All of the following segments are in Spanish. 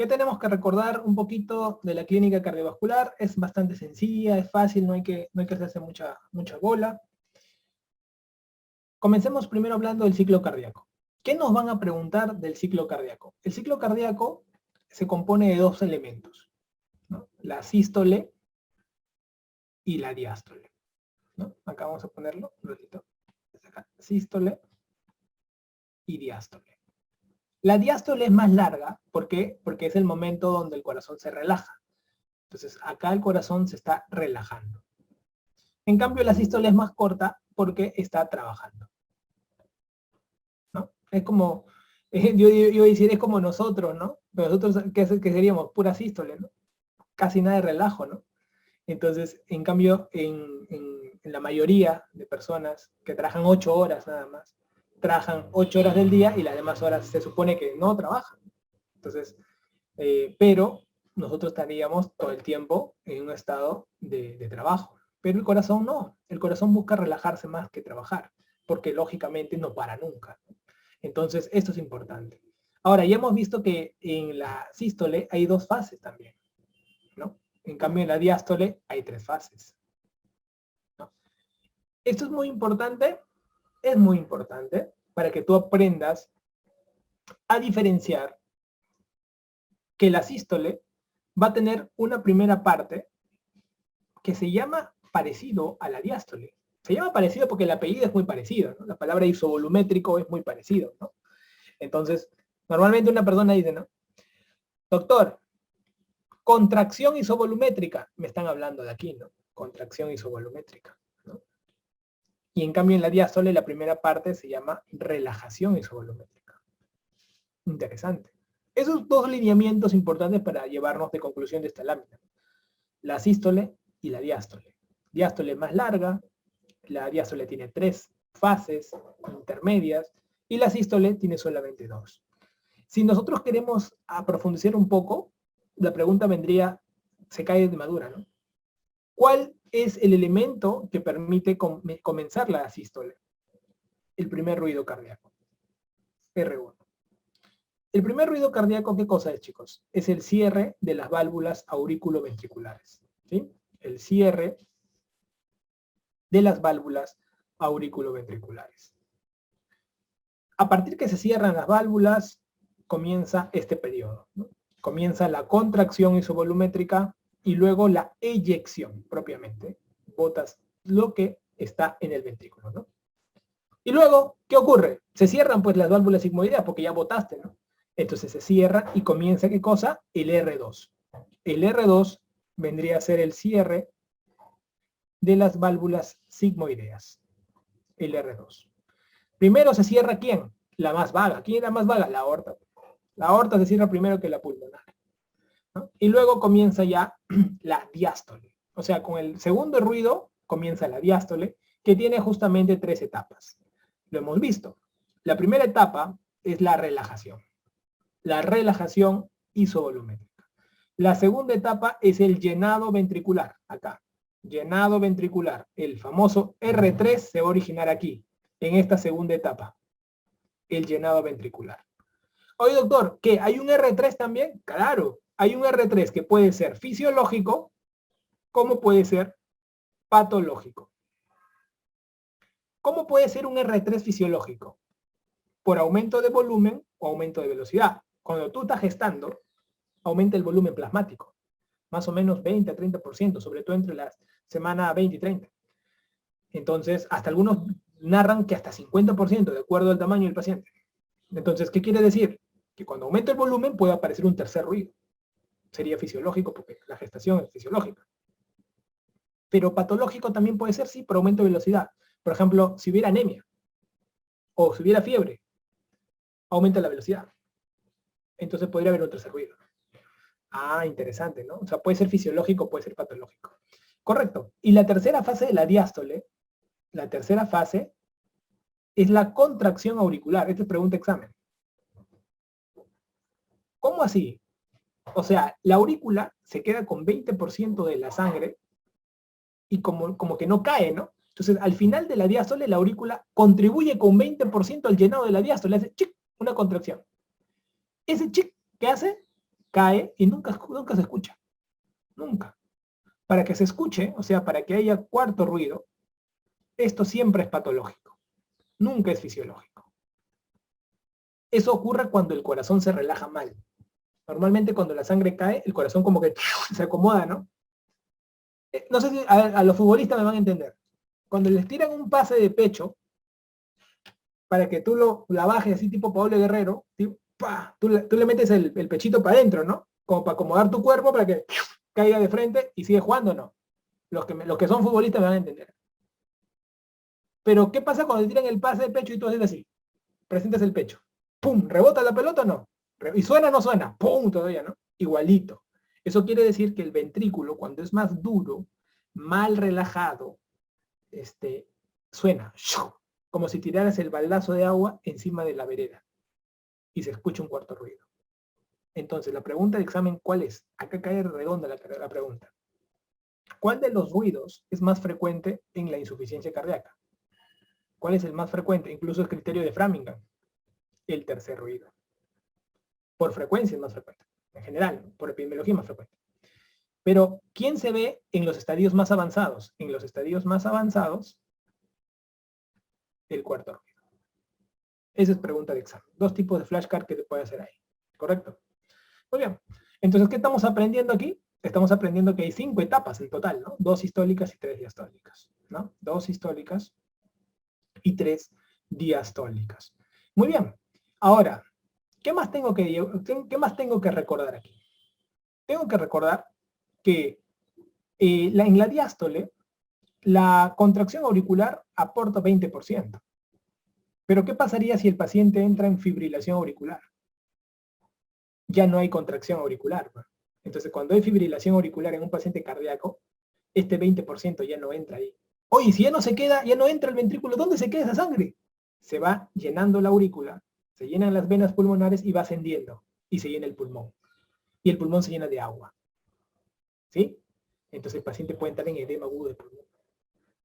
¿Qué tenemos que recordar un poquito de la clínica cardiovascular? Es bastante sencilla, es fácil, no hay que hacerse mucha bola. Comencemos primero hablando del ciclo cardíaco. ¿Qué nos van a preguntar del ciclo cardíaco? El ciclo cardíaco se compone de dos elementos, ¿no? La sístole y la diástole, ¿no? Acá vamos a ponerlo un ratito. Acá, sístole y diástole. La diástole es más larga, ¿por qué? Porque es el momento donde el corazón se relaja. Entonces, acá el corazón se está relajando. En cambio, la sístole es más corta porque está trabajando, ¿no? Es como, yo iba a decir, es como nosotros, ¿no? Pero nosotros, ¿qué seríamos? Pura sístole, ¿no? Casi nada de relajo, ¿no? Entonces, en cambio, en la mayoría de personas que trabajan 8 horas nada más, trabajan 8 horas del día y las demás horas se supone que no trabajan. Entonces, pero nosotros estaríamos todo el tiempo en un estado de trabajo. Pero el corazón no. El corazón busca relajarse más que trabajar, porque lógicamente no para nunca. Entonces, esto es importante. Ahora, ya hemos visto que en la sístole hay 2 fases también, ¿no? En cambio, en la diástole hay 3 fases, ¿no? Esto es muy importante para que tú aprendas a diferenciar que la sístole va a tener una primera parte que se llama parecido a la diástole. Se llama parecido porque el apellido es muy parecido, ¿no? La palabra isovolumétrico es muy parecido, ¿no? Entonces, normalmente una persona dice, ¿no? Doctor, contracción isovolumétrica. Me están hablando de aquí, ¿no? Contracción isovolumétrica, ¿no? Y en cambio en la diástole la primera parte se llama relajación isovolumétrica. Interesante. Esos 2 lineamientos importantes para llevarnos de conclusión de esta lámina. La sístole y la diástole. Diástole más larga, la diástole tiene 3 fases intermedias y la sístole tiene solamente 2. Si nosotros queremos profundizar un poco, la pregunta vendría, se cae de madura, ¿no? ¿Cuál es el elemento que permite comenzar la sístole? El primer ruido cardíaco, R1. El primer ruido cardíaco, ¿qué cosa es, chicos? Es el cierre de las válvulas auriculoventriculares, ¿sí? El cierre de las válvulas auriculoventriculares. A partir que se cierran las válvulas, comienza este periodo, ¿no? Comienza la contracción isovolumétrica y luego la eyección, propiamente. Botas lo que está en el ventrículo, ¿no? Y luego, ¿qué ocurre? Se cierran pues las válvulas sigmoideas porque ya botaste, ¿no? Entonces se cierra y comienza, ¿qué cosa? El R2. El R2 vendría a ser el cierre de las válvulas sigmoideas. El R2. Primero se cierra ¿quién? La más vaga. ¿Quién es la más vaga? La aorta. La aorta se cierra primero que la pulmonar, ¿no? Y luego comienza ya la diástole. O sea, con el segundo ruido comienza la diástole, que tiene justamente 3 etapas. Lo hemos visto. La primera etapa es la relajación. La relajación isovolumétrica. La segunda etapa es el llenado ventricular. Acá. Llenado ventricular. El famoso R3 se va a originar aquí, en esta segunda etapa. El llenado ventricular. Oye, doctor, ¿qué? ¿Hay un R3 también? Claro, hay un R3 que puede ser fisiológico, como puede ser patológico. ¿Cómo puede ser un R3 fisiológico? Por aumento de volumen o aumento de velocidad. Cuando tú estás gestando, aumenta el volumen plasmático. Más o menos 20 a 30%, sobre todo entre las semanas 20 y 30. Entonces, hasta algunos narran que hasta 50%, de acuerdo al tamaño del paciente. Entonces, ¿qué quiere decir? Que cuando aumenta el volumen puede aparecer un tercer ruido. Sería fisiológico porque la gestación es fisiológica. Pero patológico también puede ser, sí, por aumento de velocidad. Por ejemplo, si hubiera anemia o si hubiera fiebre, aumenta la velocidad. Entonces podría haber un tercer ruido. Ah, interesante, ¿no? O sea, puede ser fisiológico, puede ser patológico. Correcto. Y la tercera fase de la diástole, la tercera fase es la contracción auricular. Esta es pregunta examen. ¿Cómo así? O sea, la aurícula se queda con 20% de la sangre y como que no cae, ¿no? Entonces, al final de la diástole, la aurícula contribuye con 20% al llenado de la diástole, hace chic, una contracción. Ese chic, ¿qué hace? cae y nunca se escucha. Nunca. Para que se escuche, o sea, para que haya cuarto ruido, esto siempre es patológico. Nunca es fisiológico. Eso ocurre cuando el corazón se relaja mal. Normalmente cuando la sangre cae, el corazón como que se acomoda, ¿no? No sé si a los futbolistas me van a entender. Cuando les tiran un pase de pecho, para que tú la bajes así tipo Pablo Guerrero, ¿sí? Tú le metes el pechito para adentro, ¿no? Como para acomodar tu cuerpo para que caiga de frente y sigue jugando, ¿no? Los que son futbolistas me van a entender. Pero, ¿qué pasa cuando te tiran el pase de pecho y tú haces así? Presentas el pecho. ¡Pum! ¿Rebota la pelota o no? ¿Y suena o no suena? ¡Pum! Todavía, ¿no? Igualito. Eso quiere decir que el ventrículo, cuando es más duro, mal relajado, suena como si tiraras el baldazo de agua encima de la vereda y se escucha un cuarto ruido. Entonces, la pregunta de examen, ¿cuál es? Acá cae redonda la pregunta. ¿Cuál de los ruidos es más frecuente en la insuficiencia cardíaca? ¿Cuál es el más frecuente? Incluso el criterio de Framingham. El tercer ruido. Por frecuencia es más frecuente. En general, por epidemiología es más frecuente. Pero, ¿quién se ve en los estadios más avanzados? En los estadios más avanzados, el cuarto ruido. Esa es pregunta de examen. Dos tipos de flashcard que te puede hacer ahí. ¿Correcto? Muy bien. Entonces, ¿qué estamos aprendiendo aquí? Estamos aprendiendo que hay 5 etapas en total, ¿no? 2 sistólicas y 3 diastólicas, ¿no? 2 sistólicas y 3 diastólicas. Muy bien. Ahora, ¿qué más tengo que recordar aquí? Tengo que recordar que en la diástole, la contracción auricular aporta 20%. Pero ¿qué pasaría si el paciente entra en fibrilación auricular? Ya no hay contracción auricular. Entonces, cuando hay fibrilación auricular en un paciente cardíaco, este 20% ya no entra ahí. Oye, si ya no se queda, ya no entra el ventrículo, ¿dónde se queda esa sangre? Se va llenando la aurícula, se llenan las venas pulmonares y va ascendiendo, y se llena el pulmón. Y el pulmón se llena de agua. ¿Sí? Entonces el paciente puede entrar en edema agudo de pulmón.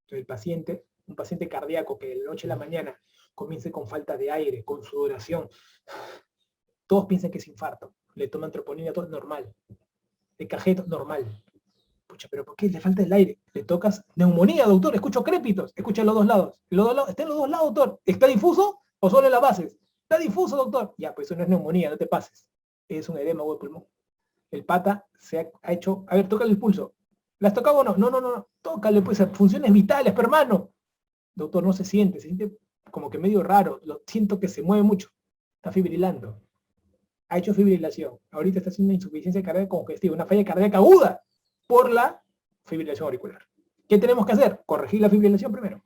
Entonces un paciente cardíaco que de la noche a la mañana comience con falta de aire, con sudoración, todos piensan que es infarto. Le toman troponina, todo normal. De cajeto, normal. Pucha, pero ¿por qué le falta el aire? Le tocas neumonía, doctor, escucho crépitos, escucha los dos lados. Está en los dos lados, doctor. ¿Está difuso o solo en las bases? Está difuso, doctor. Ya, pues eso no es neumonía, no te pases. Es un edema de pulmón. El pata se ha hecho, a ver, tócale el pulso. ¿La has tocado o no? No. Tócale, pues, funciones vitales, pero hermano. Doctor, no se siente como que medio raro. Lo siento que se mueve mucho. Está fibrilando. Ha hecho fibrilación. Ahorita está haciendo una insuficiencia cardíaca congestiva, una falla cardíaca aguda por la fibrilación auricular. ¿Qué tenemos que hacer? Corregir la fibrilación primero.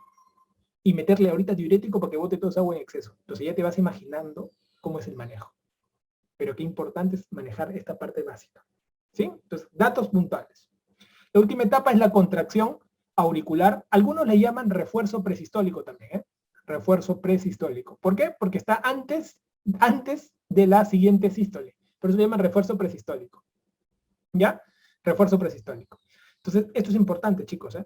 Y meterle ahorita diurético para que bote toda esa agua en exceso. Entonces ya te vas imaginando cómo es el manejo. Pero qué importante es manejar esta parte básica. ¿Sí? Entonces, datos puntuales. La última etapa es la contracción auricular. Algunos le llaman refuerzo presistólico también, ¿eh? Refuerzo presistólico. ¿Por qué? Porque está antes de la siguiente sístole. Por eso se llama refuerzo presistólico. ¿Ya? Refuerzo presistólico. Entonces, esto es importante, chicos, ¿eh?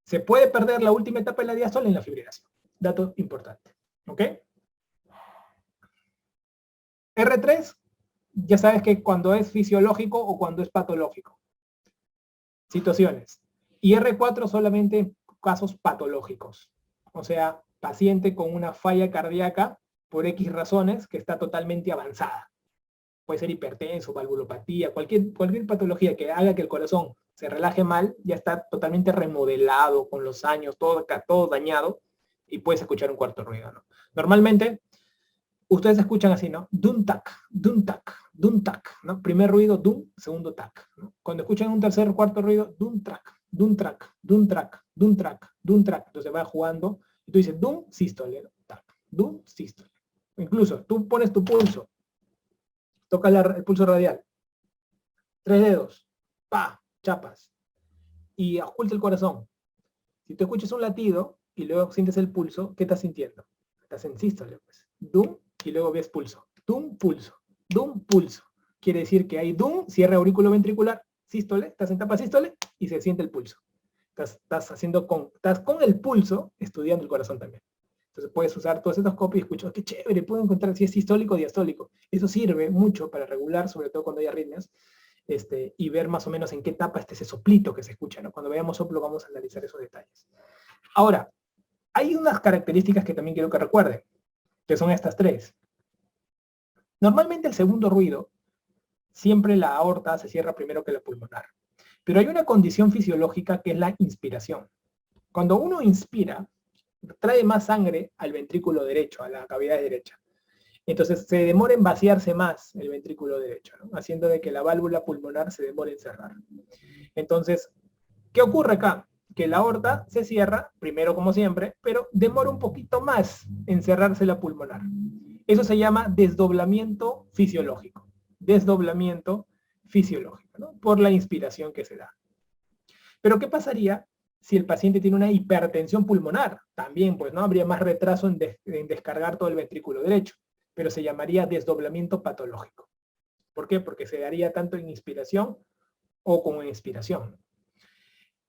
Se puede perder la última etapa de la diástole en la fibrilación. Dato importante. ¿Ok? R3, ya sabes que cuando es fisiológico o cuando es patológico. Situaciones. Y R4 solamente en casos patológicos. O sea, paciente con una falla cardíaca por X razones que está totalmente avanzada. Puede ser hipertenso, valvulopatía, cualquier patología que haga que el corazón se relaje mal, ya está totalmente remodelado con los años, todo dañado, y puedes escuchar un cuarto ruido, ¿no? Normalmente, ustedes escuchan así, ¿no? Dum tac, dum tac, dum tac, ¿no? Primer ruido, dum, segundo tac, ¿no? Cuando escuchan un tercer o cuarto ruido, dum track, dum track, dum track, dum track, dum track. Entonces va jugando y tú dices dum sístole, ¿no? Tac, dum sístole. Incluso tú pones tu pulso, toca el pulso radial, 3 dedos, pa, chapas, y oculta el corazón. Si tú escuchas un latido y luego sientes el pulso, ¿qué estás sintiendo? Estás en sístole, pues. Dum, y luego ves pulso. Dum, pulso. Dum, pulso. Quiere decir que hay dum, cierre auriculoventricular, sístole, estás en etapa sístole y se siente el pulso. Estás con el pulso estudiando el corazón también. Entonces puedes usar tu estetoscopio y escuchar, qué chévere, puedo encontrar si es sistólico o diastólico. Eso sirve mucho para regular, sobre todo cuando hay arritmias, y ver más o menos en qué etapa está ese soplito que se escucha, ¿no? Cuando veamos soplo vamos a analizar esos detalles. Ahora, hay unas características que también quiero que recuerden, que son estas tres. Normalmente el segundo ruido, siempre la aorta se cierra primero que la pulmonar. Pero hay una condición fisiológica que es la inspiración. Cuando uno inspira, trae más sangre al ventrículo derecho, a la cavidad derecha. Entonces se demora en vaciarse más el ventrículo derecho, ¿no? Haciendo de que la válvula pulmonar se demore en cerrar. Entonces, ¿qué ocurre acá? Que la aorta se cierra, primero como siempre, pero demora un poquito más en cerrarse la pulmonar. Eso se llama desdoblamiento fisiológico. Desdoblamiento fisiológico, ¿no? Por la inspiración que se da. Pero ¿qué pasaría si el paciente tiene una hipertensión pulmonar? También, pues, ¿no? Habría más retraso en descargar todo el ventrículo derecho, pero se llamaría desdoblamiento patológico. ¿Por qué? Porque se daría tanto en inspiración o como en expiración.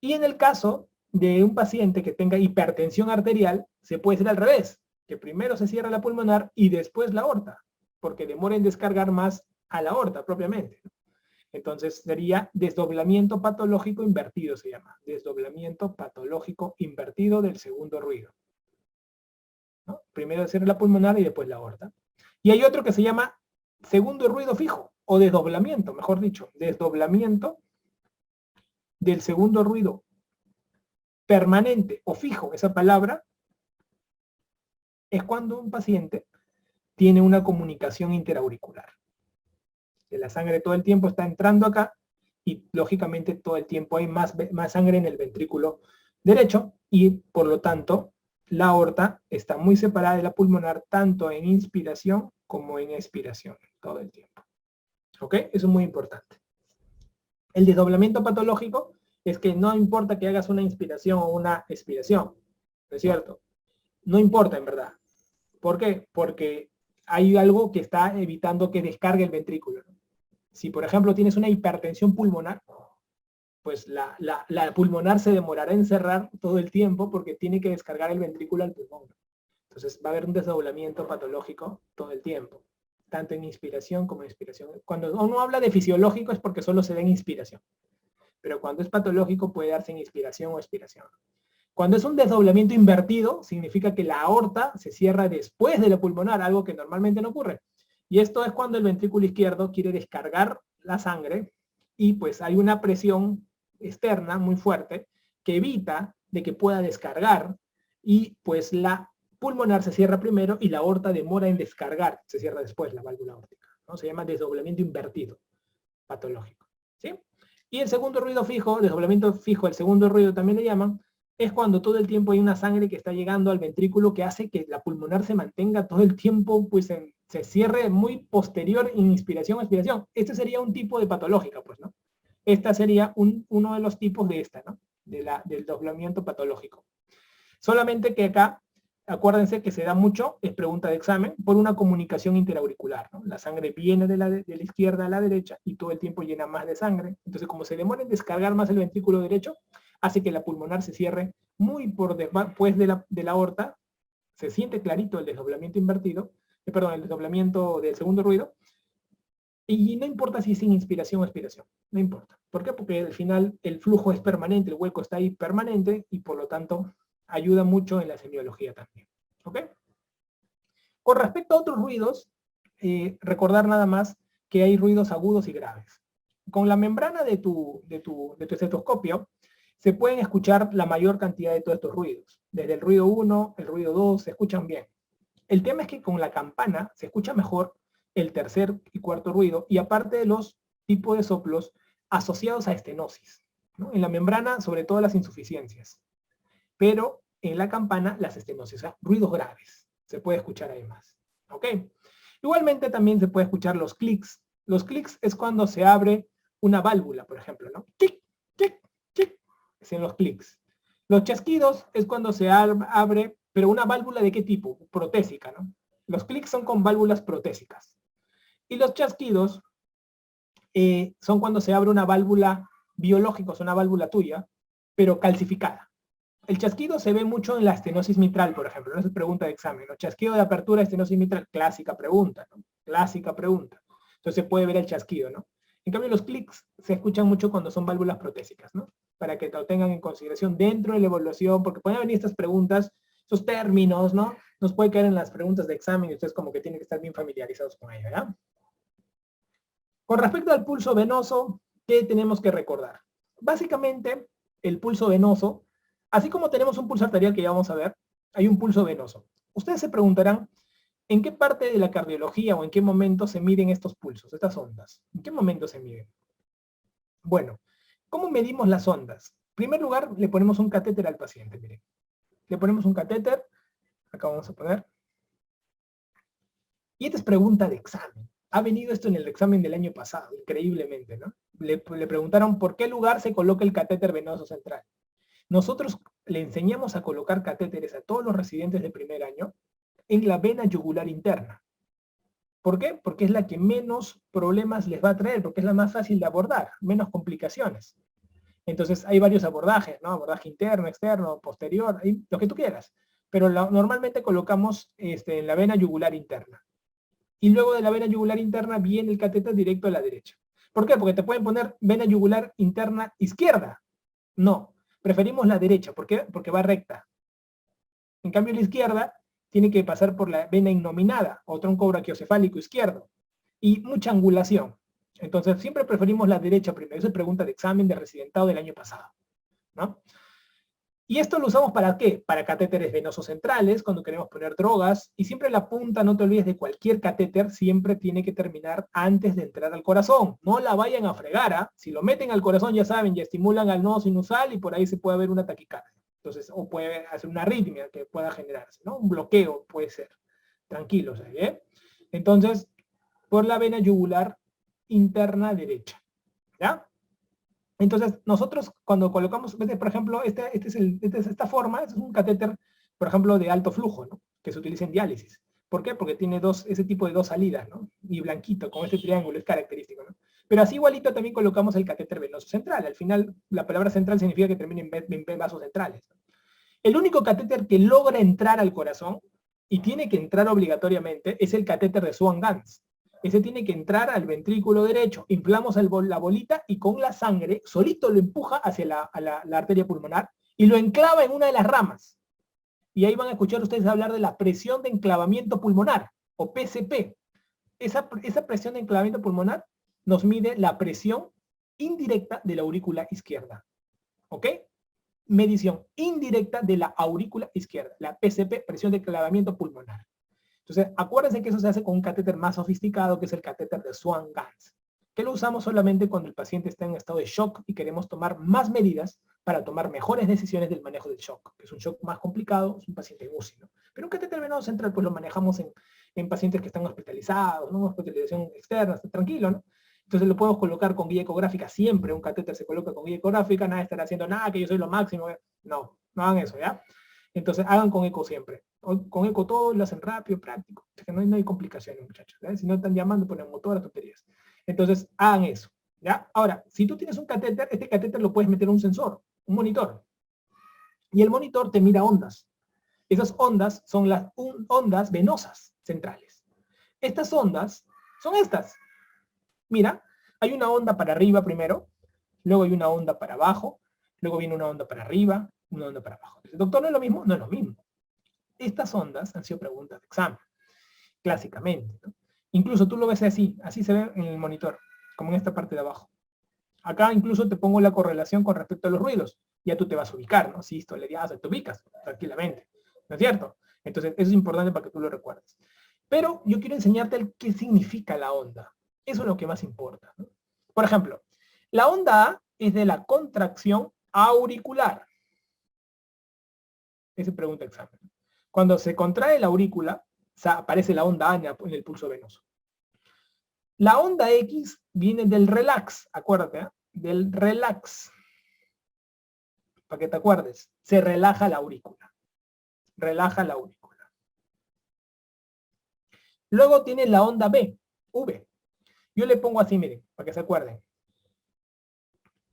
Y en el caso de un paciente que tenga hipertensión arterial, se puede hacer al revés, que primero se cierra la pulmonar y después la aorta, porque demora en descargar más a la aorta propiamente. Entonces sería desdoblamiento patológico invertido, se llama. Desdoblamiento patológico invertido del segundo ruido, ¿no? Primero se cierra la pulmonar y después la aorta. Y hay otro que se llama segundo ruido fijo, o desdoblamiento, mejor dicho, desdoblamiento del segundo ruido permanente o fijo. Esa palabra es cuando un paciente tiene una comunicación interauricular. Que la sangre todo el tiempo está entrando acá y lógicamente todo el tiempo hay más sangre en el ventrículo derecho y por lo tanto la aorta está muy separada de la pulmonar tanto en inspiración como en expiración todo el tiempo. ¿Ok? Eso es muy importante. El desdoblamiento patológico es que no importa que hagas una inspiración o una expiración, ¿no es cierto? No importa en verdad. ¿Por qué? Porque hay algo que está evitando que descargue el ventrículo, ¿no? Si por ejemplo tienes una hipertensión pulmonar, pues la pulmonar se demorará en cerrar todo el tiempo porque tiene que descargar el ventrículo al pulmón. Entonces va a haber un desdoblamiento patológico todo el tiempo, tanto en inspiración como en expiración. Cuando uno habla de fisiológico es porque solo se da en inspiración, pero cuando es patológico puede darse en inspiración o expiración. Cuando es un desdoblamiento invertido, significa que la aorta se cierra después de la pulmonar, algo que normalmente no ocurre. Y esto es cuando el ventrículo izquierdo quiere descargar la sangre y pues hay una presión externa muy fuerte que evita de que pueda descargar y pues la pulmonar se cierra primero y la aorta demora en descargar, se cierra después la válvula aórtica, ¿no? Se llama desdoblamiento invertido patológico, ¿sí? Y el segundo ruido fijo, desdoblamiento fijo, el segundo ruido también le llaman, es cuando todo el tiempo hay una sangre que está llegando al ventrículo que hace que la pulmonar se mantenga todo el tiempo, pues se cierre muy posterior en inspiración, expiración. Este sería un tipo de patológica, pues, ¿no? Esta sería uno de los tipos de esta, ¿no? Del doblamiento patológico. Solamente que acá, acuérdense que se da mucho, es pregunta de examen, por una comunicación interauricular, ¿no? La sangre viene de la izquierda a la derecha y todo el tiempo llena más de sangre. Entonces, como se demora en descargar más el ventrículo derecho, hace que la pulmonar se cierre muy por después de la aorta, se siente clarito el desdoblamiento invertido, el desdoblamiento del segundo ruido, y no importa si es sin inspiración o expiración, no importa. ¿Por qué? Porque al final el flujo es permanente, el hueco está ahí permanente y por lo tanto ayuda mucho en la semiología también. ¿Ok? Con respecto a otros ruidos, recordar nada más que hay ruidos agudos y graves. Con la membrana de tu estetoscopio se pueden escuchar la mayor cantidad de todos estos ruidos. Desde el ruido 1, el ruido 2, se escuchan bien. El tema es que con la campana se escucha mejor el tercer y cuarto ruido, y aparte de los tipos de soplos asociados a estenosis, ¿no? En la membrana, sobre todo las insuficiencias, pero en la campana las estenosis, o sea, ruidos graves, se puede escuchar además. ¿Ok? Igualmente también se puede escuchar los clics. Los clics es cuando se abre una válvula, por ejemplo, ¿no? Clic, clic, clic, es en los clics. Los chasquidos es cuando se abre, pero una válvula ¿de qué tipo? Protésica, ¿no? Los clics son con válvulas protésicas. Y los chasquidos son cuando se abre una válvula biológica, es una válvula tuya, pero calcificada. El chasquido se ve mucho en la estenosis mitral, por ejemplo, no es pregunta de examen, ¿no? Chasquido de apertura de estenosis mitral, clásica pregunta, ¿no? Clásica pregunta. Entonces se puede ver el chasquido, ¿no? En cambio, los clics se escuchan mucho cuando son válvulas protésicas, ¿no? Para que lo tengan en consideración dentro de la evaluación, porque pueden venir estas preguntas, esos términos, ¿no? Nos puede caer en las preguntas de examen y ustedes como que tienen que estar bien familiarizados con ello, ¿ya? Con respecto al pulso venoso, ¿qué tenemos que recordar? Básicamente, el pulso venoso, así como tenemos un pulso arterial que ya vamos a ver, hay un pulso venoso. Ustedes se preguntarán, ¿en qué parte de la cardiología o en qué momento se miden estos pulsos, estas ondas? ¿En qué momento se miden? Bueno, ¿cómo medimos las ondas? En primer lugar, le ponemos un catéter al paciente, miren. Le ponemos un catéter, acá vamos a poner. Y esta es pregunta de examen. Ha venido esto en el examen del año pasado, increíblemente, ¿no? Le preguntaron por qué lugar se coloca el catéter venoso central. Nosotros le enseñamos a colocar catéteres a todos los residentes de primer año en la vena yugular interna. ¿Por qué? Porque es la que menos problemas les va a traer, porque es la más fácil de abordar, menos complicaciones. Entonces hay varios abordajes, ¿no? Abordaje interno, externo, posterior, lo que tú quieras. Pero normalmente colocamos en la vena yugular interna. Y luego de la vena yugular interna viene el catéter directo a la derecha. ¿Por qué? Porque te pueden poner vena yugular interna izquierda. No, preferimos la derecha. ¿Por qué? Porque va recta. En cambio, la izquierda tiene que pasar por la vena innominada o tronco brachiocefálico izquierdo. Y mucha angulación. Entonces, siempre preferimos la derecha primero. Esa es pregunta de examen de residentado del año pasado, ¿no? Y esto lo usamos ¿para qué? Para catéteres venosos centrales, cuando queremos poner drogas, y siempre la punta, no te olvides de cualquier catéter, siempre tiene que terminar antes de entrar al corazón. No la vayan a fregar, ¿ah? Si lo meten al corazón, ya saben, ya estimulan al nodo sinusal y por ahí se puede haber una taquicardia. Entonces, o puede hacer una arritmia que pueda generarse, ¿no? Un bloqueo puede ser. Tranquilos, ¿eh? Entonces, por la vena yugular interna derecha, ¿ya? Entonces, nosotros cuando colocamos, por ejemplo, esta es esta forma, es un catéter, por ejemplo, de alto flujo, ¿no? Que se utiliza en diálisis. ¿Por qué? Porque tiene ese tipo de dos salidas, ¿no? Y blanquito, con este triángulo, es característico, ¿no? Pero así igualito también colocamos el catéter venoso central. Al final, la palabra central significa que termina en vasos centrales. El único catéter que logra entrar al corazón, y tiene que entrar obligatoriamente, es el catéter de Swan-Ganz. Ese tiene que entrar al ventrículo derecho, inflamos la bolita y con la sangre solito lo empuja hacia la arteria pulmonar y lo enclava en una de las ramas. Y ahí van a escuchar ustedes hablar de la presión de enclavamiento pulmonar, o PCP. Esa presión de enclavamiento pulmonar nos mide la presión indirecta de la aurícula izquierda. ¿Ok? Medición indirecta de la aurícula izquierda, la PCP, presión de enclavamiento pulmonar. Entonces, acuérdense que eso se hace con un catéter más sofisticado, que es el catéter de Swan-Ganz, que lo usamos solamente cuando el paciente está en estado de shock y queremos tomar más medidas para tomar mejores decisiones del manejo del shock, que es un shock más complicado, es un paciente en UCI, ¿no? Pero un catéter venoso central, pues lo manejamos en pacientes que están hospitalizados, ¿no? Hospitalización externa, está tranquilo, ¿no? Entonces lo podemos colocar con guía ecográfica, siempre un catéter se coloca con guía ecográfica, nada de estar haciendo nada, que yo soy lo máximo, no, no hagan eso, ¿ya? Entonces hagan con eco siempre. Con eco todo lo hacen rápido, práctico. Es que no hay complicaciones, muchachos. ¿eh? Si no están llamando, ponen motor a tonterías. Entonces hagan eso. ¿ya? Ahora, si tú tienes un catéter, este catéter lo puedes meter en un sensor, un monitor. Y el monitor te mira ondas. Esas ondas son las ondas venosas centrales. Estas ondas son estas. Mira, hay una onda para arriba primero, luego hay una onda para abajo, luego viene una onda para arriba, una onda para abajo. ¿El doctor no es lo mismo? No es lo mismo. Estas ondas han sido preguntas de examen, clásicamente. ¿no? Incluso tú lo ves así se ve en el monitor, como en esta parte de abajo. Acá incluso te pongo la correlación con respecto a los ruidos. Ya tú te vas a ubicar, ¿no? Si esto le digas, te ubicas tranquilamente. ¿No es cierto? Entonces, eso es importante para que tú lo recuerdes. Pero yo quiero enseñarte qué significa la onda. Eso es lo que más importa. ¿no? Por ejemplo, la onda A es de la contracción auricular. Esa es pregunta de examen. Cuando se contrae la aurícula, aparece la onda A en el pulso venoso. La onda X viene del relax, acuérdate, ¿eh? Del relax. Para que te acuerdes, se relaja la aurícula. Relaja la aurícula. Luego tiene la onda B, V. Yo le pongo así, miren, para que se acuerden.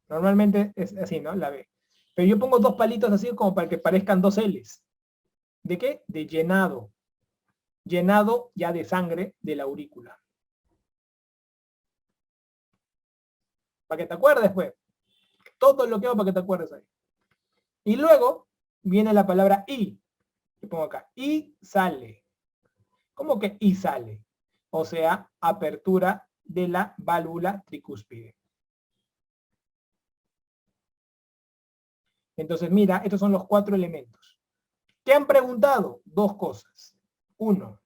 Normalmente es así, ¿no? La B. Pero yo pongo dos palitos así como para que parezcan dos L's. ¿De qué? De llenado. Llenado ya de sangre de la aurícula. Para que te acuerdes, pues. Todo lo que hago para que te acuerdes ahí. Y luego viene la palabra y. Que pongo acá. Y sale. ¿Cómo que y sale? O sea, apertura de la válvula tricúspide. Entonces, mira, estos son los 4 elementos. ¿Qué han preguntado? Dos cosas. Uno,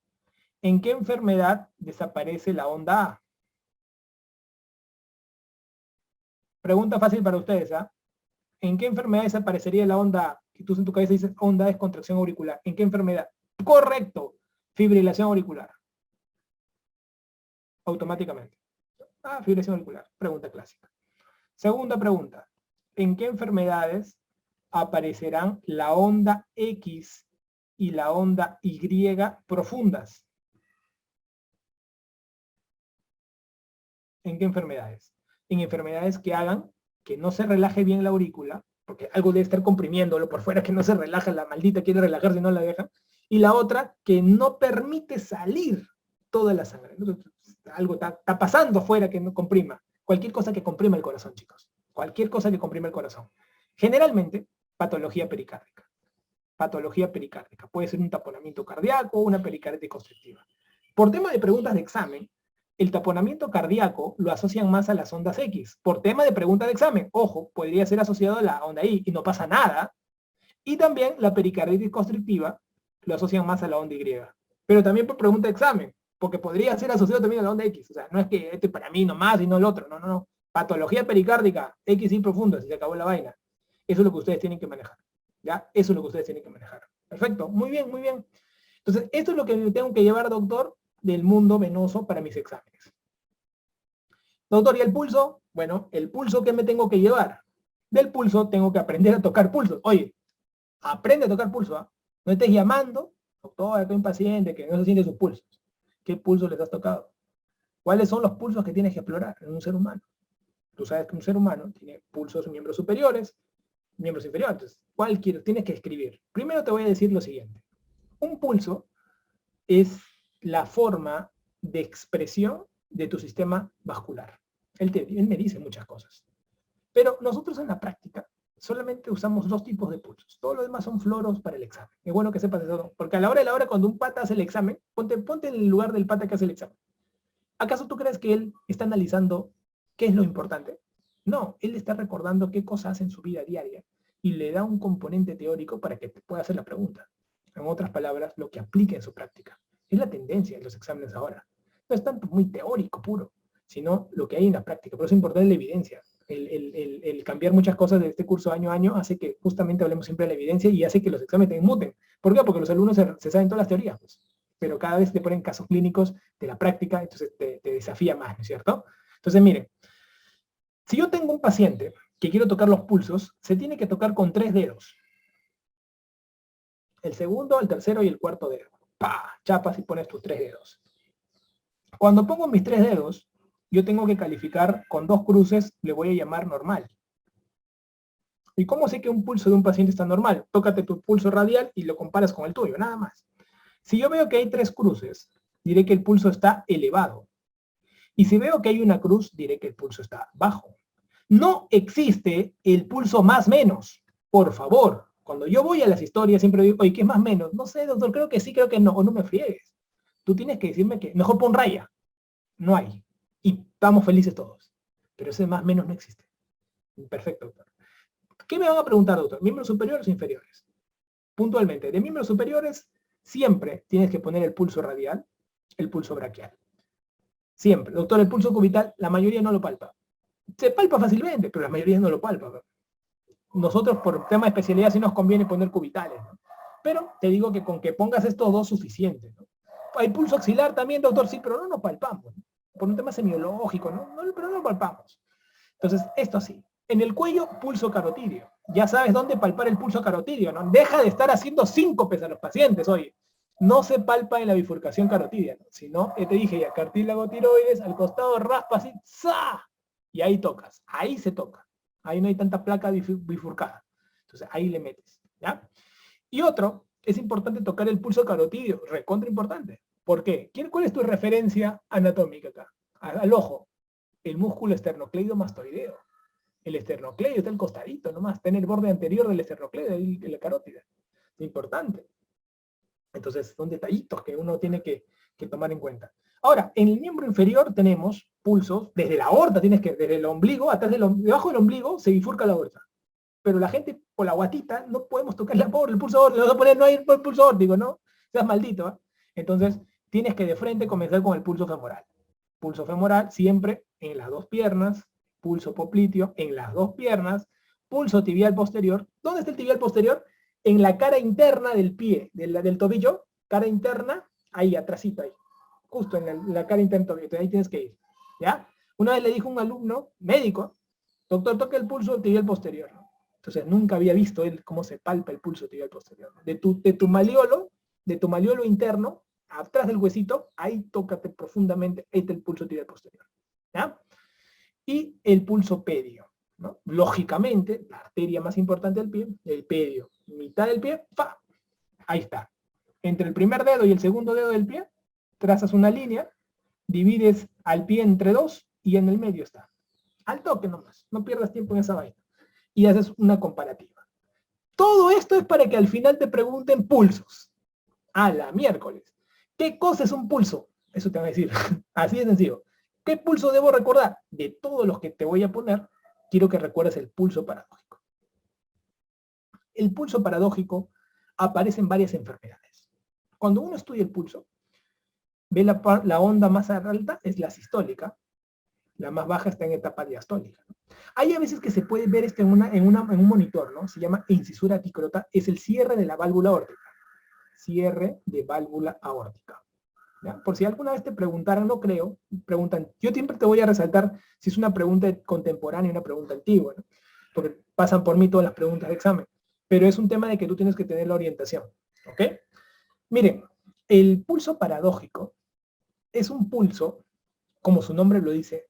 ¿en qué enfermedad desaparece la onda A? Pregunta fácil para ustedes, ¿ah? ¿En qué enfermedad desaparecería la onda A? Que tú en tu cabeza dices, onda es contracción auricular. ¿En qué enfermedad? Correcto. Fibrilación auricular. Automáticamente. Ah, fibrilación auricular. Pregunta clásica. Segunda pregunta. ¿En qué enfermedades aparecerán la onda X y la onda Y profundas? ¿En qué enfermedades? En enfermedades que hagan que no se relaje bien la aurícula, porque algo debe estar comprimiéndolo por fuera, que no se relaja, la maldita quiere relajarse y no la deja. Y la otra, que no permite salir toda la sangre. Algo está pasando afuera que no comprima. Cualquier cosa que comprima el corazón, chicos. Cualquier cosa que comprima el corazón. Generalmente, patología pericárdica. Patología pericárdica. Puede ser un taponamiento cardíaco o una pericarditis constrictiva. Por tema de preguntas de examen, el taponamiento cardíaco lo asocian más a las ondas X. Por tema de pregunta de examen, ojo, podría ser asociado a la onda Y y no pasa nada. Y también la pericarditis constrictiva lo asocian más a la onda Y. Pero también por pregunta de examen, porque podría ser asociado también a la onda X. O sea, no es que este para mí nomás y no el otro. No, no, no. Patología pericárdica, X y profunda, si se acabó la vaina. Eso es lo que ustedes tienen que manejar. ¿Ya? Eso es lo que ustedes tienen que manejar. Perfecto. Muy bien, muy bien. Entonces, esto es lo que me tengo que llevar, doctor, del mundo venoso para mis exámenes. Doctor, ¿y el pulso? Bueno, el pulso, ¿qué me tengo que llevar? Del pulso tengo que aprender a tocar pulso. Oye, aprende a tocar pulso, ¿ah? No estés llamando, doctor, estoy impaciente, que no se siente sus pulsos. ¿Qué pulso les has tocado? ¿Cuáles son los pulsos que tienes que explorar en un ser humano? Tú sabes que un ser humano tiene pulsos miembros superiores, miembros inferiores. Entonces, ¿cuál quieres? Tienes que escribir. Primero te voy a decir lo siguiente. Un pulso es la forma de expresión de tu sistema vascular. Él me dice muchas cosas. Pero nosotros en la práctica solamente usamos 2 tipos de pulsos. Todo lo demás son floros para el examen. Es bueno que sepas eso, porque a la hora de la hora, cuando un pata hace el examen, ponte en el lugar del pata que hace el examen. ¿Acaso tú crees que él está analizando qué es lo importante? No, él está recordando qué cosas hace en su vida diaria y le da un componente teórico para que te pueda hacer la pregunta. En otras palabras, lo que aplica en su práctica. Es la tendencia en los exámenes ahora. No es tanto muy teórico puro, sino lo que hay en la práctica. Por eso es importante la evidencia. El cambiar muchas cosas de este curso año a año hace que justamente hablemos siempre de la evidencia y hace que los exámenes te muten. ¿Por qué? Porque los alumnos se saben todas las teorías, pues, pero cada vez te ponen casos clínicos de la práctica, entonces te desafía más, ¿no es cierto? Entonces, miren, si yo tengo un paciente que quiero tocar los pulsos, se tiene que tocar con 3 dedos. El segundo, el tercero y el cuarto dedo. ¡Pah! Chapas y pones tus 3 dedos. Cuando pongo mis 3 dedos, yo tengo que calificar con 2 cruces, le voy a llamar normal. ¿Y cómo sé que un pulso de un paciente está normal? Tócate tu pulso radial y lo comparas con el tuyo, nada más. Si yo veo que hay 3 cruces, diré que el pulso está elevado. Y si veo que hay una cruz, diré que el pulso está bajo. No existe el pulso más menos. Por favor, cuando yo voy a las historias siempre digo, oye, ¿qué es más menos? No sé, doctor, creo que sí, creo que no, o no me friegues. Tú tienes que decirme que mejor pon raya. No hay. Y estamos felices todos. Pero ese más menos no existe. Perfecto, doctor. ¿Qué me van a preguntar, doctor? ¿Miembros superiores o inferiores? Puntualmente, de miembros superiores siempre tienes que poner el pulso radial, el pulso braquial. Siempre. Doctor, el pulso cubital, la mayoría no lo palpa. Se palpa fácilmente, pero la mayoría no lo palpa. Nosotros, por tema de especialidad, sí nos conviene poner cubitales, ¿no? Pero te digo que con que pongas estos 2 suficiente, ¿no? Hay pulso axilar también, doctor, sí, pero no nos palpamos, ¿no? Por un tema semiológico, ¿no? Pero no lo palpamos. Entonces, esto sí. En el cuello, pulso carotidio. Ya sabes dónde palpar el pulso carotidio, ¿no? Deja de estar haciendo síncopes a los pacientes, oye. No se palpa en la bifurcación carotidia, ¿no? Sino, te dije ya, cartílago tiroides, al costado raspa así, ¡za! Y ahí tocas, ahí se toca. Ahí no hay tanta placa bifurcada. Entonces ahí le metes, ¿ya? Y otro, es importante tocar el pulso carotídeo, recontra importante. ¿Por qué? ¿Cuál es tu referencia anatómica acá? Al ojo, el músculo esternocleidomastoideo. El esternocleido está al costadito nomás, está en el borde anterior del esternocleido, de la carótida. Importante. Entonces, son detallitos que uno tiene que tomar en cuenta. Ahora, en el miembro inferior tenemos pulsos, desde la aorta, desde el ombligo, debajo del ombligo se bifurca la aorta. Pero la gente, por la guatita, no podemos tocar el pulso aórtico, no hay pulso aórtico, ¿no? Seas maldito, ¿eh? Entonces, tienes que de frente comenzar con el pulso femoral. Pulso femoral siempre en las dos piernas, pulso popliteo en las dos piernas, pulso tibial posterior. ¿Dónde está el tibial posterior? En la cara interna del pie, del tobillo, cara interna, ahí, atrásito, ahí. Justo en la cara interna del tobillo, ahí tienes que ir, ¿ya? Una vez le dijo un alumno, médico, doctor, toque el pulso tibial posterior. Entonces, nunca había visto él cómo se palpa el pulso tibial posterior. De tu maleolo interno, atrás del huesito, ahí tócate profundamente, ahí está el pulso tibial posterior, ¿ya? Y el pulso pedio, ¿no? Lógicamente, la arteria más importante del pie, el pedio, mitad del pie, ¡fa! Ahí está. Entre el primer dedo y el segundo dedo del pie, trazas una línea, divides al pie entre dos y en el medio está. Al toque nomás, no pierdas tiempo en esa vaina. Y haces una comparativa. Todo esto es para que al final te pregunten pulsos. A la miércoles. ¿Qué cosa es un pulso? Eso te van a decir. Así de sencillo. ¿Qué pulso debo recordar? De todos los que te voy a poner, quiero que recuerdes el pulso paradójico. El pulso paradójico aparece en varias enfermedades. Cuando uno estudia el pulso, ve la onda más alta es la sistólica, la más baja está en etapa diastólica. Hay a veces que se puede ver esto en un monitor, ¿no? Se llama incisura ticrota, es el cierre de la válvula aórtica. Cierre de válvula aórtica. ¿Ya? Por si alguna vez te preguntaran, no creo, preguntan, yo siempre te voy a resaltar si es una pregunta contemporánea y una pregunta antigua, ¿no? Porque pasan por mí todas las preguntas de examen, pero es un tema de que tú tienes que tener la orientación, ¿ok? Miren, el pulso paradójico es un pulso, como su nombre lo dice,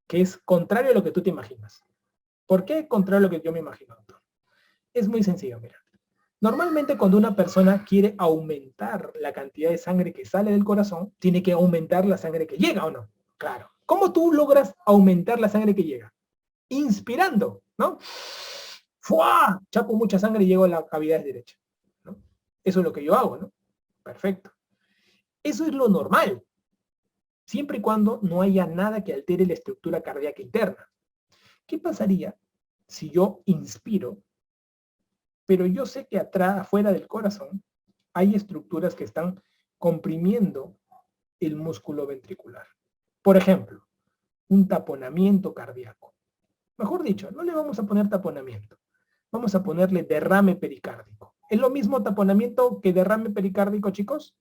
que es contrario a lo que tú te imaginas. ¿Por qué contrario a lo que yo me imagino, doctor? Es muy sencillo, mira. Normalmente cuando una persona quiere aumentar la cantidad de sangre que sale del corazón, tiene que aumentar la sangre que llega, ¿o no? Claro. ¿Cómo tú logras aumentar la sangre que llega? Inspirando, ¿no? ¡Fua! Chapo mucha sangre y llego a la cavidad derecha, ¿no? Eso es lo que yo hago, ¿no? Perfecto. Eso es lo normal, siempre y cuando no haya nada que altere la estructura cardíaca interna. ¿Qué pasaría si yo inspiro, pero yo sé que atrás, afuera del corazón, hay estructuras que están comprimiendo el músculo ventricular? Por ejemplo, un taponamiento cardíaco. Mejor dicho, no le vamos a poner taponamiento, vamos a ponerle derrame pericárdico. ¿Es lo mismo taponamiento que derrame pericárdico, chicos?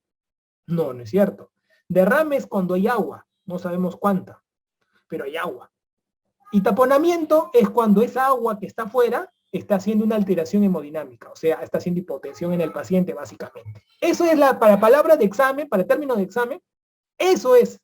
No, no es cierto. Derrame es cuando hay agua, no sabemos cuánta, pero hay agua. Y taponamiento es cuando esa agua que está afuera está haciendo una alteración hemodinámica, o sea, está haciendo hipotensión en el paciente, básicamente. Eso es para palabras de examen, para términos de examen, eso es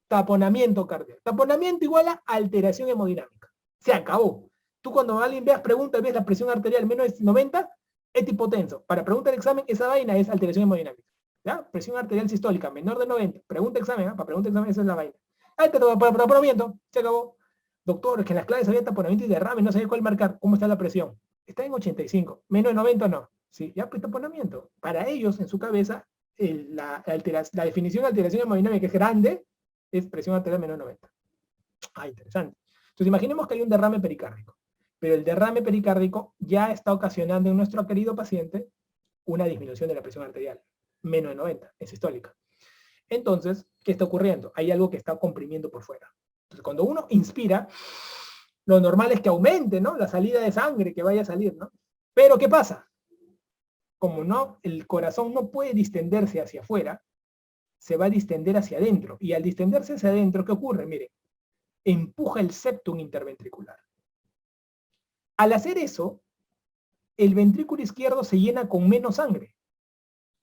taponamiento cardíaco. Taponamiento igual a alteración hemodinámica. Se acabó. Tú cuando alguien veas preguntas, ves la presión arterial menos de 90, es hipotenso. Para pregunta de examen, esa vaina es alteración hemodinámica. ¿Ya? Presión arterial sistólica menor de 90. Pregunta de examen, ¿eh? Para pregunta de examen, esa es la vaina. Ahí te toca para taponamiento. Se acabó. Doctor, es que en las clases había taponamiento y derrame, no sabía cuál marcar. ¿Cómo está la presión? Está en 85. Menos de 90 no. Sí, ya pues taponamiento. Para ellos, en su cabeza, la definición de alteración hemodinámica es grande, es presión arterial menor de 90. Ah, interesante. Entonces imaginemos que hay un derrame pericárdico, pero el derrame pericárdico ya está ocasionando en nuestro querido paciente una disminución de la presión arterial, menos de 90, es sistólica. Entonces, ¿qué está ocurriendo? Hay algo que está comprimiendo por fuera. Entonces, cuando uno inspira, lo normal es que aumente, ¿no? La salida de sangre que vaya a salir, ¿no? Pero, ¿qué pasa? Como no, el corazón no puede distenderse hacia afuera, se va a distender hacia adentro. Y al distenderse hacia adentro, ¿qué ocurre? Mire, empuja el septum interventricular. Al hacer eso, el ventrículo izquierdo se llena con menos sangre,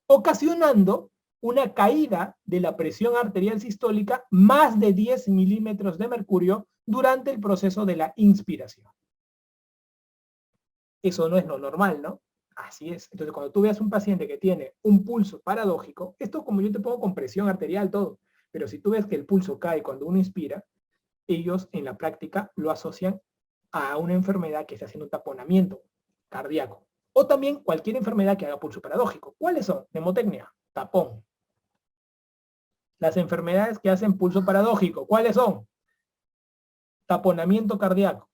ocasionando una caída de la presión arterial sistólica más de 10 milímetros de mercurio durante el proceso de la inspiración. Eso no es lo normal, ¿no? Así es. Entonces, cuando tú veas un paciente que tiene un pulso paradójico, esto como yo te pongo con presión arterial, todo, pero si tú ves que el pulso cae cuando uno inspira, ellos en la práctica lo asocian a una enfermedad que está haciendo un taponamiento cardíaco. O también cualquier enfermedad que haga pulso paradójico. ¿Cuáles son? Nemotecnia, tapón. Las enfermedades que hacen pulso paradójico, ¿cuáles son? Taponamiento cardíaco.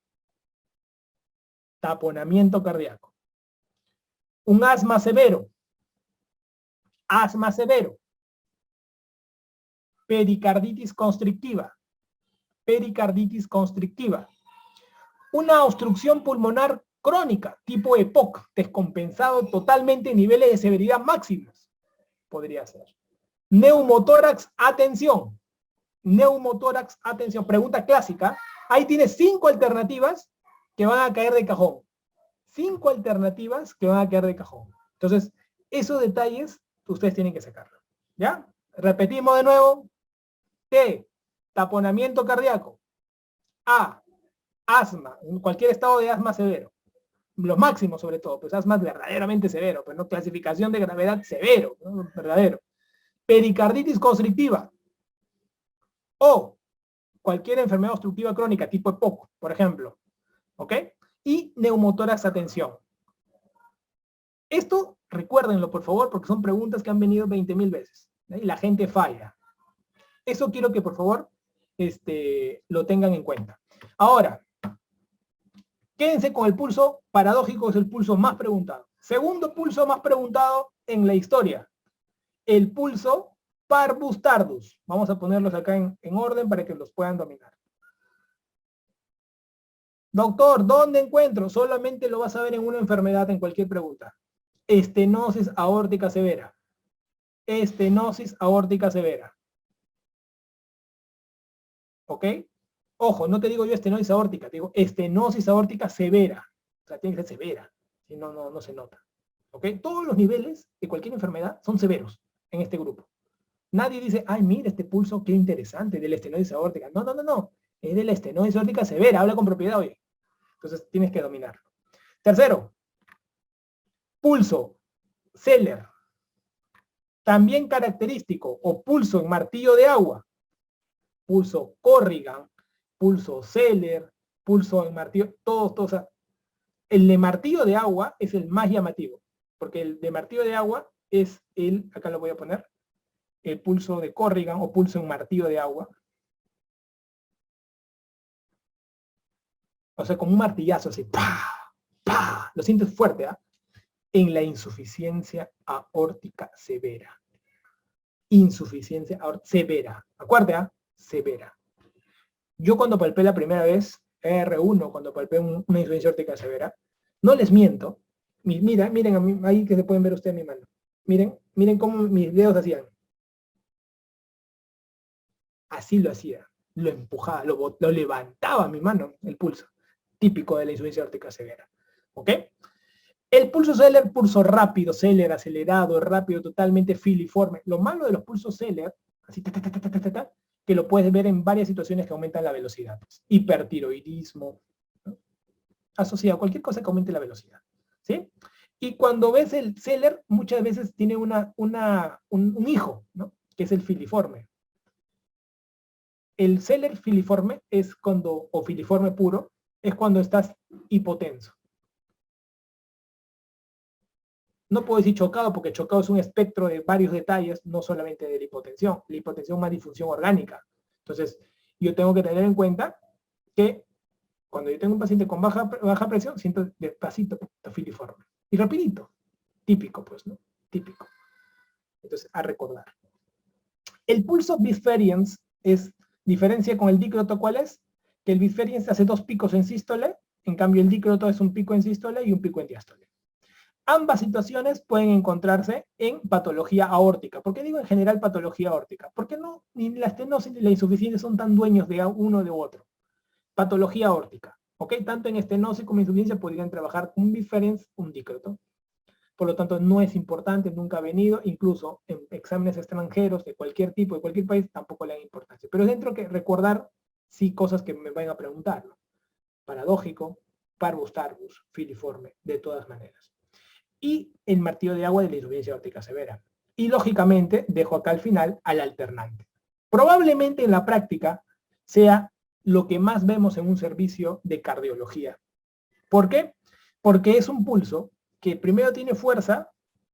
Taponamiento cardíaco. Un asma severo. Asma severo. Pericarditis constrictiva. Pericarditis constrictiva. Una obstrucción pulmonar crónica, tipo EPOC, descompensado totalmente en niveles de severidad máximos. Podría ser. Neumotórax, atención. Neumotórax, atención. Pregunta clásica. Ahí tienes 5 alternativas que van a caer de cajón. 5 alternativas que van a caer de cajón. Entonces, esos detalles ustedes tienen que sacarlo. ¿Ya? Repetimos de nuevo. T, taponamiento cardíaco. A, asma, cualquier estado de asma severo. Los máximos sobre todo, pues asma verdaderamente severo, pues no clasificación de gravedad severo, ¿no? Verdadero. Pericarditis constrictiva. O cualquier enfermedad obstructiva crónica, tipo EPOC, por ejemplo. ¿Ok? Y neumotórax, atención. Esto, recuérdenlo por favor, porque son preguntas que han venido 20.000 veces. Y la gente falla. Eso quiero que por favor lo tengan en cuenta. Ahora, quédense con el pulso paradójico, es el pulso más preguntado. Segundo pulso más preguntado en la historia. El pulso parvus tardus. Vamos a ponerlos acá en orden para que los puedan dominar. Doctor, ¿dónde encuentro? Solamente lo vas a ver en una enfermedad en cualquier pregunta. Estenosis aórtica severa. Estenosis aórtica severa. ¿Ok? Ojo, no te digo yo estenosis aórtica, te digo estenosis aórtica severa. O sea, tiene que ser severa. Si no, no se nota. ¿Ok? Todos los niveles de cualquier enfermedad son severos en este grupo. Nadie dice, ay, mira este pulso, qué interesante, de la estenosis aórtica. No, no, no, no. Es de la estenosis aórtica severa. Habla con propiedad, oye. Entonces tienes que dominarlo. Tercero, pulso Zeller. También característico, o pulso en martillo de agua. Pulso Corrigan, pulso Zeller, pulso en martillo, todos. El de martillo de agua es el más llamativo, porque el de martillo de agua es acá lo voy a poner, el pulso de Corrigan o pulso en martillo de agua. O sea, como un martillazo así, ¡pah! ¡Pah! Lo sientes fuerte, ¿ah? En la insuficiencia aórtica severa. Insuficiencia aórtica severa. Acuérdate, ¿ah? Severa. Yo cuando palpé la primera vez, R1, cuando palpé una insuficiencia aórtica severa, no les miento. Miren a mí, ahí que se pueden ver ustedes mi mano. Miren cómo mis dedos hacían. Así lo hacía. Lo empujaba, lo levantaba mi mano, el pulso. Típico de la insuficiencia aórtica severa. ¿Ok? El pulso Zeller, pulso rápido, Zeller, acelerado, rápido, totalmente filiforme. Lo malo de los pulsos Zeller, así, que lo puedes ver en varias situaciones que aumentan la velocidad. Hipertiroidismo, ¿no? Asociado a cualquier cosa que aumente la velocidad. ¿Sí? Y cuando ves el Zeller, muchas veces tiene un hijo, ¿no? Que es el filiforme. El Zeller filiforme es cuando, o filiforme puro, es cuando estás hipotenso. No puedo decir chocado, porque chocado es un espectro de varios detalles, no solamente de la hipotensión. La hipotensión es más disfunción orgánica. Entonces, yo tengo que tener en cuenta que cuando yo tengo un paciente con baja presión, siento despacito, filiforme. Y rapidito. Típico, pues, ¿no? Típico. Entonces, a recordar. El pulso bisferiens es, diferencia con el dícroto, ¿cuál es? Que el bisferiens hace 2 picos en sístole, en cambio el dícroto es un pico en sístole y un pico en diástole. Ambas situaciones pueden encontrarse en patología aórtica. ¿Por qué digo en general patología aórtica? Porque no, ni la estenosis ni la insuficiencia son tan dueños de uno o de otro. Patología aórtica. ¿Ok? Tanto en estenosis como en insuficiencia podrían trabajar un bisferiens, un dícroto. Por lo tanto, no es importante, nunca ha venido, incluso en exámenes extranjeros de cualquier tipo, de cualquier país, tampoco le dan importancia. Pero dentro que recordar, sí, cosas que me van a preguntar, ¿no? Paradójico, parvus tarbus, filiforme, de todas maneras. Y el martillo de agua de la insuficiencia aórtica severa. Y lógicamente dejo acá al final al alternante. Probablemente en la práctica sea lo que más vemos en un servicio de cardiología. ¿Por qué? Porque es un pulso que primero tiene fuerza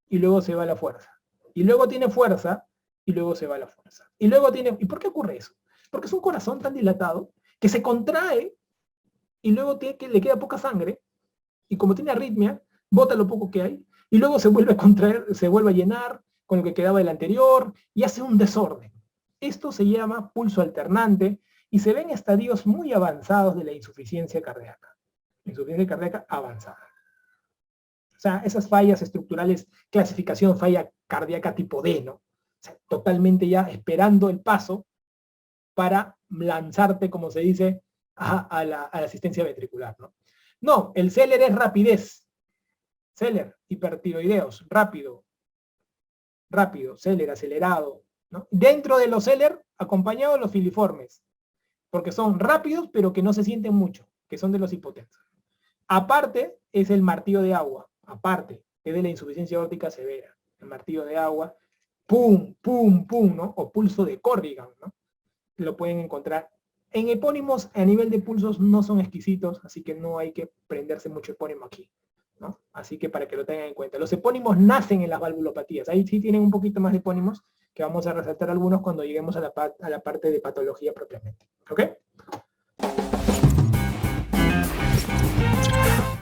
y luego se va la fuerza. Y luego tiene fuerza y luego se va la fuerza. Y luego tiene... ¿Y por qué ocurre eso? Porque es un corazón tan dilatado que se contrae y luego le queda poca sangre y como tiene arritmia, bota lo poco que hay y luego se vuelve a contraer, se vuelve a llenar con lo que quedaba del anterior y hace un desorden. Esto se llama pulso alternante y se ven estadios muy avanzados de la insuficiencia cardíaca. Insuficiencia cardíaca avanzada. O sea, esas fallas estructurales, clasificación falla cardíaca tipo D, ¿no? O sea, totalmente ya esperando el paso para lanzarte, como se dice, a la asistencia ventricular, ¿no? No, el Zeller es rapidez. Zeller, hipertiroideos, rápido, Zeller, acelerado, ¿no? Dentro de los Zeller, acompañados de los filiformes, porque son rápidos, pero que no se sienten mucho, que son de los hipotensos. Aparte, es el martillo de agua, aparte, es de la insuficiencia aórtica severa. El martillo de agua, pum, pum, pum, ¿no? O pulso de Corrigan, ¿no? Lo pueden encontrar. En epónimos, a nivel de pulsos, no son exquisitos, así que no hay que prenderse mucho epónimo aquí, ¿no? Así que para que lo tengan en cuenta. Los epónimos nacen en las valvulopatías. Ahí sí tienen un poquito más de epónimos, que vamos a resaltar algunos cuando lleguemos a la parte de patología propiamente. ¿Ok?